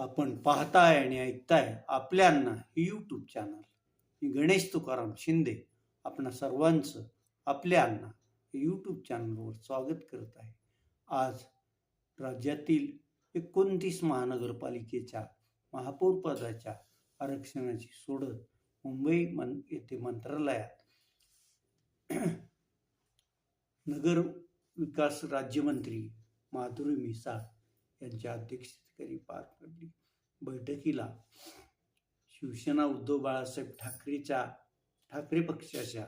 आपण पाहताय आणि ऐकताय आपल्या अण्णा हे यूट्यूब चॅनल. मी गणेश तुकाराम शिंदे आपणा सर्वांचं आपल्या अण्णा हे यूट्यूब चॅनलवर स्वागत करत आहे. आज राज्यातील 29 महानगरपालिकेच्या महापौर पदाच्या आरक्षणाची सोडत मुंबई येथे मंत्रालयात नगर विकास राज्यमंत्री माधुरी मिसाळ यांच्या अध्यक्षतेखाली पार पडली. बैठकीला शिवसेना उद्धव बाळासाहेब ठाकरे पक्षाच्या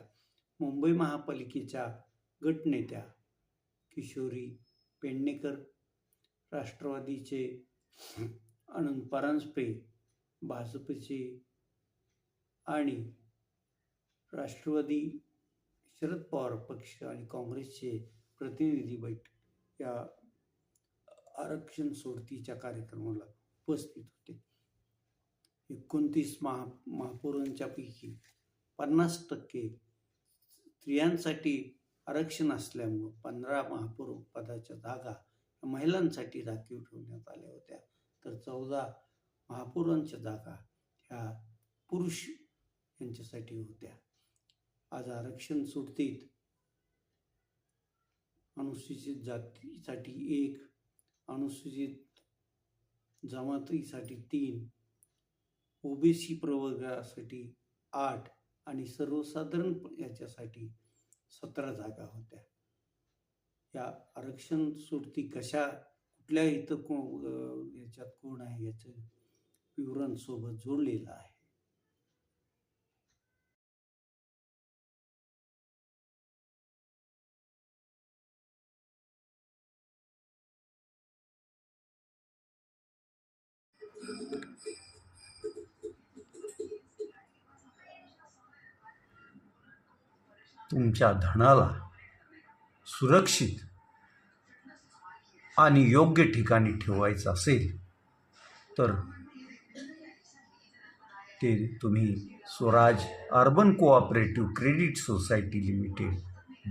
मुंबई महापालिकेच्या गटनेत्या किशोरी पेडणेकर, राष्ट्रवादीचे आनंद परांजपे, भाजपचे आणि राष्ट्रवादी शरद पवार पक्ष आणि काँग्रेसचे प्रतिनिधी बैठक या आरक्षण सोडतीच्या कार्यक्रमाला उपस्थित होते. 29 महापौरांच्या पैकी 50% स्त्रियांसाठी आरक्षण असल्यामुळे 15 महापौर पदाच्या जागा महिलांसाठी राखीव ठेवण्यात आल्या होत्या, तर 14 महापौरांच्या जागा ह्या पुरुष यांच्यासाठी होत्या. आज आरक्षण सोडतीत अनुसूचित जातीसाठी 1, अनुसूचित जमातीसाठी 3, ओबीसी प्रवर्गासाठी 8 आणि सर्वसाधारण याच्यासाठी 17 जागा होत्या. या आरक्षण सोडती कुठल्या याच्यात कोण आहे याचं विवरण सोबत जोडलेलं आहे. तुमच्या धनाला सुरक्षित आणि योग्य ठिकाणी ठेवायचं असेल तर ते तुम्ही Swaraj urban cooperative credit society limited,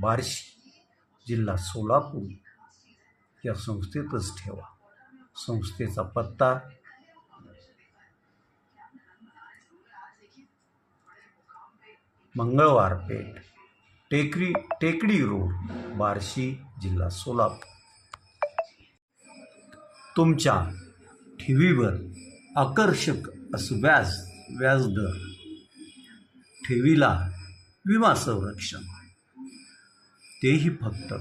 Barshi, जिल्हा सोलापूर या संस्थेतच ठेवा. संस्थेचा पत्ता मंगळवार पेठ, टेकडी रोड, बार्शी, जिल्हा सोलापूर. तुमच्या ठेवीवर आकर्षक असं व्याजदर, ठेवीला विमा संरक्षण, तेही फक्त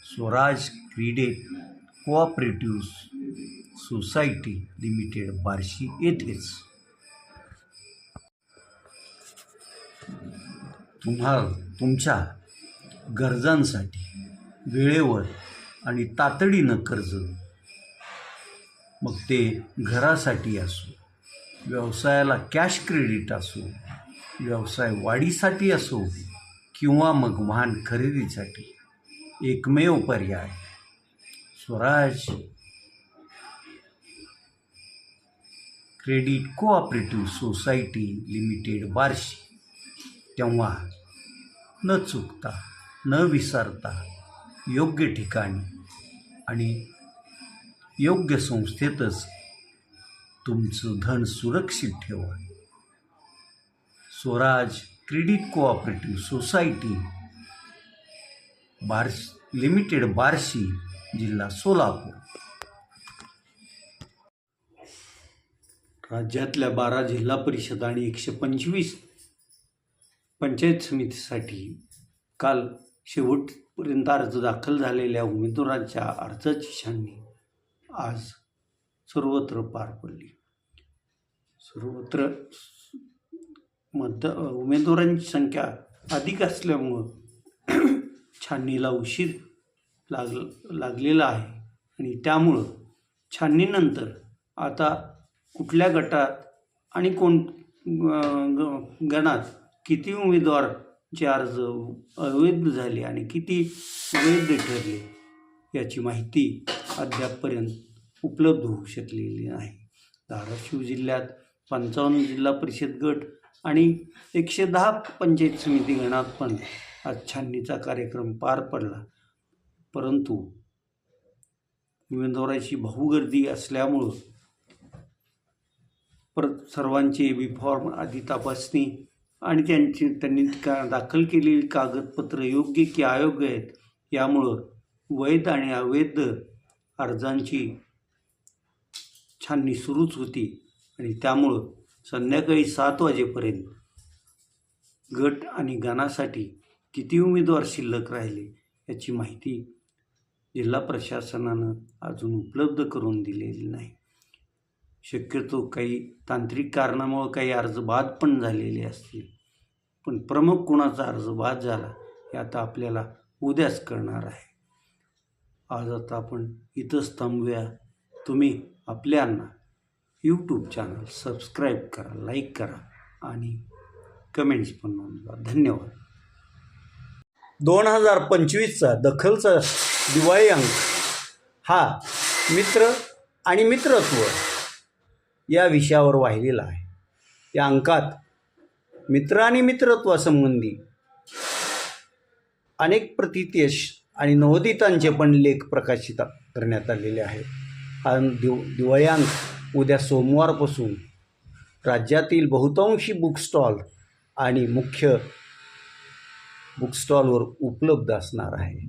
Swaraj credit cooperative society limited, Barshi येथेच. तुम्हाला तुमच्या गरजांसाठी वेळेवर आणि तातडीनं कर्ज, मग ते घरासाठी असो, व्यवसायाला कॅश क्रेडिट असो, व्यवसाय वाढीसाठी असो किंवा मग वाहन खरेदीसाठी, एकमेव पर्याय Swaraj credit cooperative society limited, Barshi. तेव्हा न चुकता, न विसरता योग्य ठिकाणी आणि योग्य संस्थेतच तुमचं धन सुरक्षित ठेवा. Swaraj credit cooperative society limited, Barshi, जिल्हा सोलापूर. राज्यातल्या 12 जिल्हा परिषद आणि 125 पंचायत समितीसाठी काल शेवटपर्यंत अर्ज दाखल झालेल्या उमेदवारांच्या अर्जाची छाननी आज सर्वत्र पार पडली. सर्वत्र उमेदवारांची संख्या अधिक असल्यामुळं छाननीला उशीर लागलेला आहे आणि त्यामुळं छाननीनंतर आता कुठल्या गटात आणि कोण गणात किती उमेदवारचे अर्ज अवैध झाले आणि किती वैध ठरले याची माहिती अद्यापपर्यंत उपलब्ध होऊ शकलेली नाही. धाराशिव जिल्ह्यात 55 जिल्हा परिषद गट आणि 110 पंचायत समिती गणात पण आज छाननीचा कार्यक्रम पार पडला, परंतु उमेदवाराची बहुगर्दी असल्यामुळं परत सर्वांची बी फॉर्म आदी तपासणी आणि त्यांनी दाखल केलेली कागदपत्र योग्य की अयोग्य आहेत यामुळं वैध आणि अवैध अर्जांची छाननी सुरूच होती आणि त्यामुळं संध्याकाळी 7 वाजेपर्यंत गट आणि गणासाठी किती उमेदवार शिल्लक राहिले याची माहिती जिल्हा प्रशासनानं अजून उपलब्ध करून दिलेली नाही. शक्यतो काही तांत्रिक कारणामुळं काही अर्ज बाद पण झालेले असतील, पण प्रमुख कुणाचा अर्ज बाद झाला हे आता आपल्याला उद्याच कळणार आहे. आज आता आपण इथंच थांबूया. तुम्ही आपल्यांना यूट्यूब चॅनल सबस्क्राईब करा, लाईक करा आणि कमेंट्स पण नोंदवा. धन्यवाद. 2025चा दखलचा दिवाळी अंक हा मित्र आणि मित्रत्व या विषयावर वाहिलेला आहे. या अंकात मित्र आणि मित्रत्वासंबंधी अनेक प्रतियश आणि नवोदितांचे पण लेख प्रकाशित करण्यात आलेले आहेत. हा दिवाळी अंक उद्या सोमवारपासून राज्यातील बहुतांशी बुक स्टॉल आणि मुख्य बुक स्टॉलवर उपलब्ध असणार आहे.